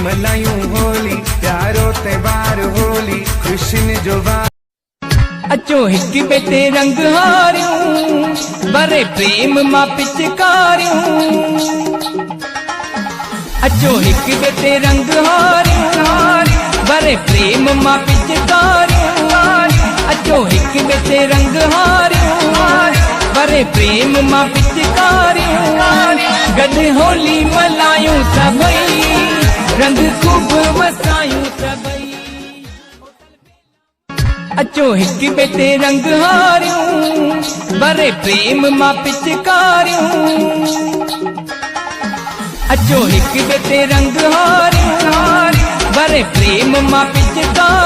मनायूं होली, प्यारो त्योहार होली, खुशिन जो वार। अचो हिक बेटे रंग हारियूं, बरे प्रेम मां पिचकारियूं। अचो हिक बेटे रंग हारियूं, बरे प्रेम मां पिचकारियूं। अचो हिक बेटे रंग हारियूं, बरे प्रेम मां पिचकारियूं। गॾ होली मल्हायूं सभई, रंग खूब वसायूं सभई। अचो हिक बेटे रंग हारियूं, बरे प्रेम मां पिचकारियूं। अचो हिक बेटे रंग हारियूं, बरे प्रेम मां पिचकारियूं।